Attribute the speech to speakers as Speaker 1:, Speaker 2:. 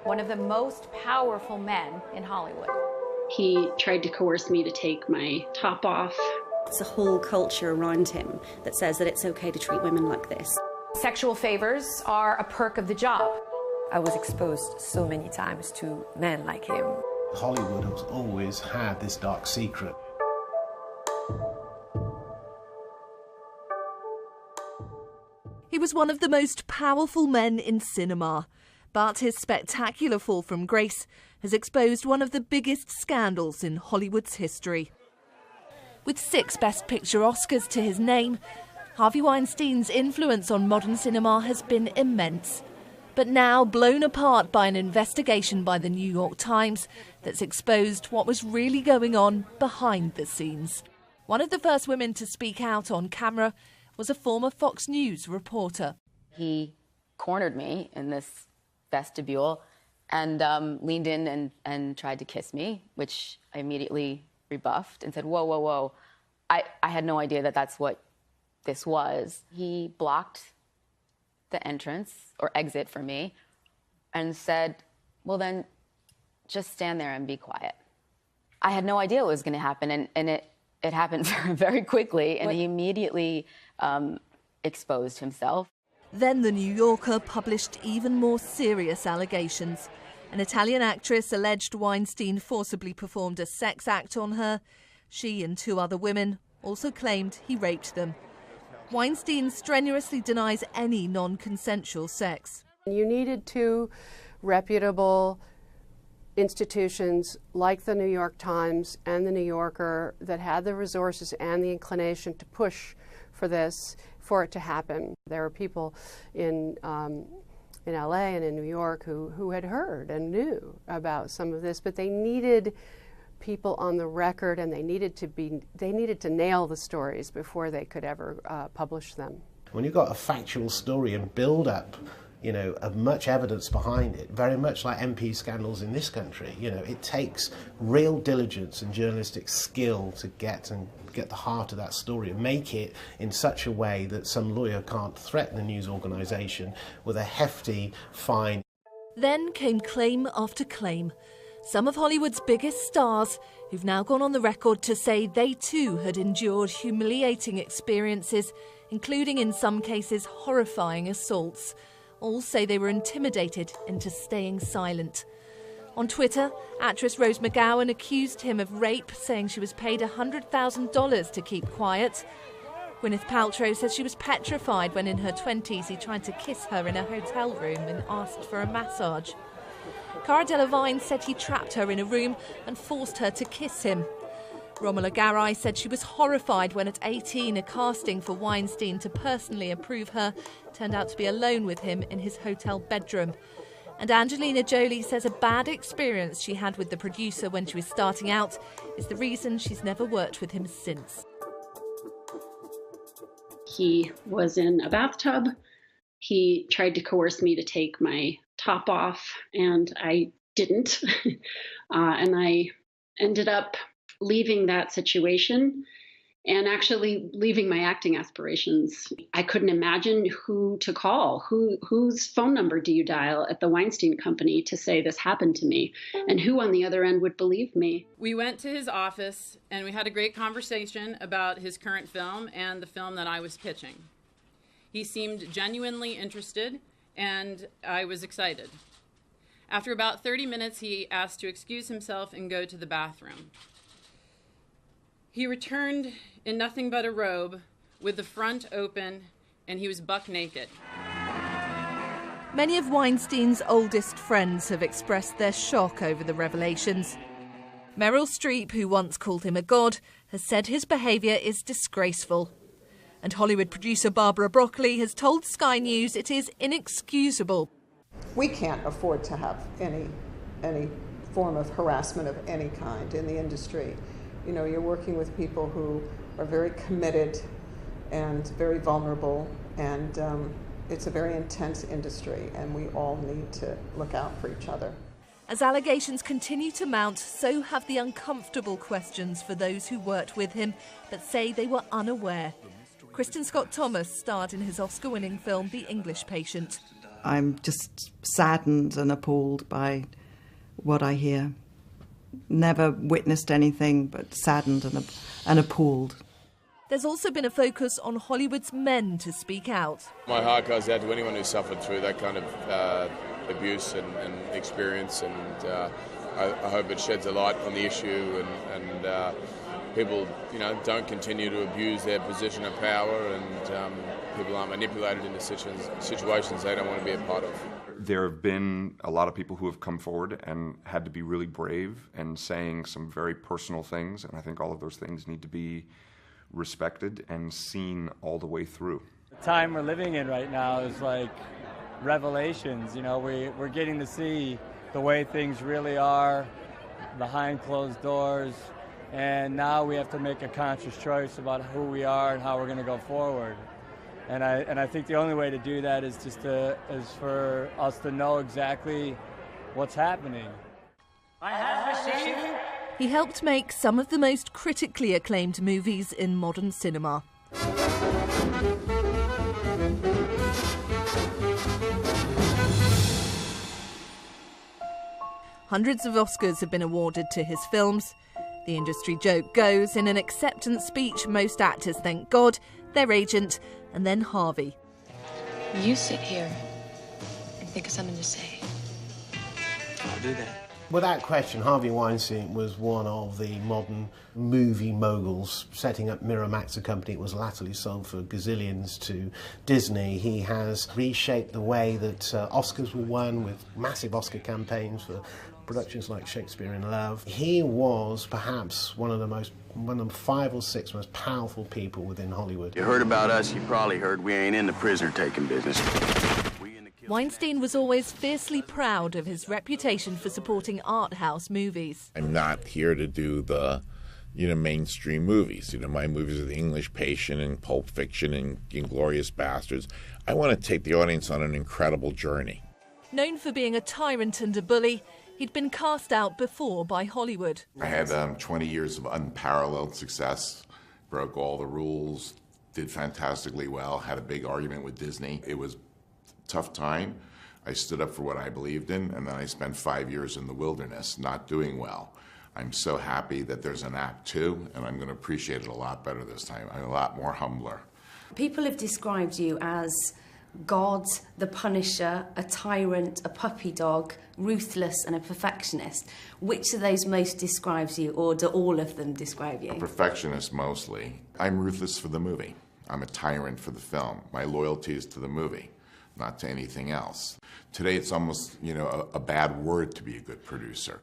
Speaker 1: one of the most powerful men in Hollywood.
Speaker 2: He tried to coerce me to take my top off.
Speaker 3: It's a whole culture around him that says that it's okay to treat women like this.
Speaker 1: Sexual favors are a perk of the job.
Speaker 4: I was exposed so many times to men like him.
Speaker 5: Hollywood has always had this dark secret.
Speaker 6: He was one of the most powerful men in cinema, but his spectacular fall from grace has exposed one of the biggest scandals in Hollywood's history. With 6 Best Picture Oscars to his name, Harvey Weinstein's influence on modern cinema has been immense, but now blown apart by an investigation by the New York Times that's exposed what was really going on behind the scenes. One of the first women to speak out on camera was a former Fox News reporter.
Speaker 7: He cornered me in this vestibule and leaned in and tried to kiss me, which I immediately rebuffed and said, whoa, whoa, whoa. I had no idea that that's what this was. He blocked the entrance or exit for me and said, well, then just stand there and be quiet. I had no idea what was going to happen, and it happened very quickly, and he immediately exposed himself.
Speaker 6: Then the New Yorker published even more serious allegations. An Italian actress alleged Weinstein forcibly performed a sex act on her. She and 2 other women also claimed he raped them. Weinstein strenuously denies any non-consensual sex.
Speaker 8: You needed 2 reputable institutions like the New York Times and the New Yorker that had the resources and the inclination to push for this, for it to happen. There were people in LA and in New York who had heard and knew about some of this, but they needed people on the record, and they needed to nail the stories before they could ever publish them.
Speaker 5: When you've got a factual story and build up, of much evidence behind it, very much like MP scandals in this country, it takes real diligence and journalistic skill to get the heart of that story and make it in such a way that some lawyer can't threaten a news organisation with a hefty fine.
Speaker 6: Then came claim after claim. Some of Hollywood's biggest stars who've now gone on the record to say they too had endured humiliating experiences, including in some cases horrifying assaults. All say they were intimidated into staying silent. On Twitter, actress Rose McGowan accused him of rape, saying she was paid $100,000 to keep quiet. Gwyneth Paltrow says she was petrified when in her 20s he tried to kiss her in a hotel room and asked for a massage. Cara Delevingne said he trapped her in a room and forced her to kiss him. Romola Garai said she was horrified when at 18 a casting for Weinstein to personally approve her turned out to be alone with him in his hotel bedroom. And Angelina Jolie says a bad experience she had with the producer when she was starting out is the reason she's never worked with him since.
Speaker 2: He was in a bathtub. He tried to coerce me to take my top off, and I didn't. And I ended up leaving that situation and actually leaving my acting aspirations. I couldn't imagine who to call. Whose phone number do you dial at the Weinstein Company to say this happened to me? And who on the other end would believe me?
Speaker 9: We went to his office and we had a great conversation about his current film and the film that I was pitching. He seemed genuinely interested, and I was excited. After about 30 minutes, he asked to excuse himself and go to the bathroom. He returned in nothing but a robe, with the front open, and he was buck naked.
Speaker 6: Many of Weinstein's oldest friends have expressed their shock over the revelations. Meryl Streep, who once called him a god, has said his behaviour is disgraceful. And Hollywood producer Barbara Broccoli has told Sky News it is inexcusable.
Speaker 10: We can't afford to have any form of harassment of any kind in the industry. You know, you're working with people who are very committed and very vulnerable, and it's a very intense industry, and we all need to look out for each other.
Speaker 6: As allegations continue to mount, so have the uncomfortable questions for those who worked with him but say they were unaware. Kristen Scott Thomas starred in his Oscar-winning film The English Patient.
Speaker 11: I'm just saddened and appalled by what I hear. Never witnessed anything, but saddened and appalled.
Speaker 6: There's also been a focus on Hollywood's men to speak out.
Speaker 12: My heart goes out to anyone who suffered through that kind of abuse and experience, and I hope it sheds a light on the issue, and people, don't continue to abuse their position of power, and people aren't manipulated into situations they don't want to be a part of.
Speaker 13: There have been a lot of people who have come forward and had to be really brave and saying some very personal things, and I think all of those things need to be respected and seen all the way through.
Speaker 14: The time we're living in right now is like revelations. We're getting to see the way things really are behind closed doors, and now we have to make a conscious choice about who we are and how we're going to go forward. And I think the only way to do that is for us to know exactly what's happening.
Speaker 6: He helped make some of the most critically acclaimed movies in modern cinema. Hundreds of Oscars have been awarded to his films. The industry joke goes, in an acceptance speech, most actors thank God, their agent, and then Harvey.
Speaker 15: You sit here and think of something to say.
Speaker 5: I'll do that. Without question, Harvey Weinstein was one of the modern movie moguls, setting up Miramax, a company that was latterly sold for gazillions to Disney. He has reshaped the way that Oscars were won with massive Oscar campaigns for productions like Shakespeare in Love. He was perhaps one of the 5 or 6 most powerful people within Hollywood.
Speaker 16: You heard about us, you probably heard we ain't in the prisoner-taking business.
Speaker 6: Weinstein was always fiercely proud of his reputation for supporting art house movies.
Speaker 17: I'm not here to do the, mainstream movies. My movies are The English Patient and Pulp Fiction and Inglourious Bastards. I want to take the audience on an incredible journey.
Speaker 6: Known for being a tyrant and a bully, he'd been cast out before by Hollywood.
Speaker 17: I had 20 years of unparalleled success, broke all the rules, did fantastically well, had a big argument with Disney. It was tough time. I stood up for what I believed in, and then I spent 5 years in the wilderness not doing well. I'm so happy that there's an Act 2, and I'm going to appreciate it a lot better this time. I'm a lot more humbler.
Speaker 3: People have described you as God, the Punisher, a tyrant, a puppy dog, ruthless and a perfectionist. Which of those most describes you, or do all of them describe you?
Speaker 17: A perfectionist mostly. I'm ruthless for the movie. I'm a tyrant for the film. My loyalty is to the movie, not to anything else. Today it's almost, a bad word to be a good producer.